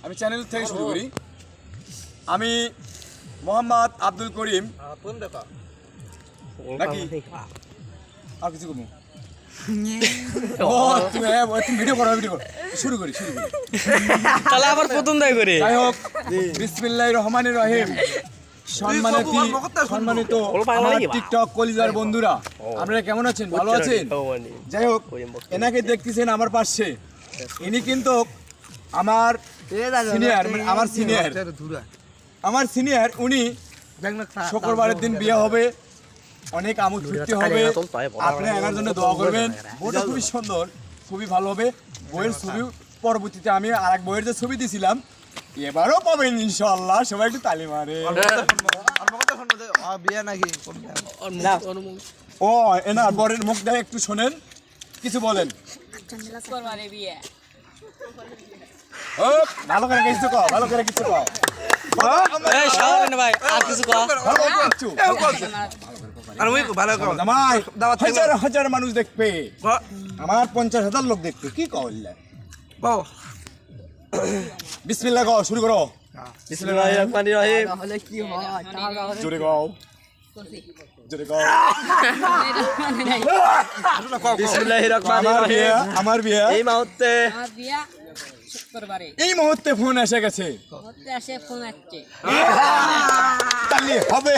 আমি চ্যানেল থেকে শুরু করি। আমি মোহাম্মদ আব্দুল করিম নাকি আর কিছু কমু তুমি ভিডিও করো শুরু করি তাহলে আবার প্রথম দায় করে যাই হোক বিসমিল্লাহির রহমানির রহিম। সম্মানিত আমার টিকটক কলিজার বন্ধুরা, আপনারা কেমন আছেন? ভালো আছেন? যাই হোক, এনাকে দেখতেছেন আমার পাশে, ইনি কিন্তু আমার সিনিয়র। উনি শুক্রবারের দিন বিয়ে হবে, অনেক আমোদ ফুর্তি হবে। আপনি এনার জন্য দোয়া করবেন। বইটা খুবই সুন্দর, খুবই ভালো হবে। বইয়ের ছবি পরবর্তীতে আমি আরেক বইয়ের যে ছবি দিয়েছিলাম এবারও পাবেন ইনশাআল্লাহ। সবাই একটু তালি মারে। ও এনার বরের মুখ দিয়ে একটু শোনেন, কিছু বলেন। ও ভালো করে কিছু কও, ভালো করে কিছু কও। এই শাওন ভাই আর কিছু কও। জামাই হাজার হাজার মানুষ দেখবে, আমার 50,000 লোক দেখবে। কি কইলে বিসমিল্লাহ কও, শুরু করো। বিসমিল্লাহির রহমানির রহিম। তাহলে কি হয়? জোরে কও, জোরে কও। বিসমিল্লাহির রহমানির রহিম। আমার বিয়ে এই মুহূর্তে শুক্রবারে এই মুহূর্তে ফোন এসে গেছে, ফোন আসছে। তাহলে হবে।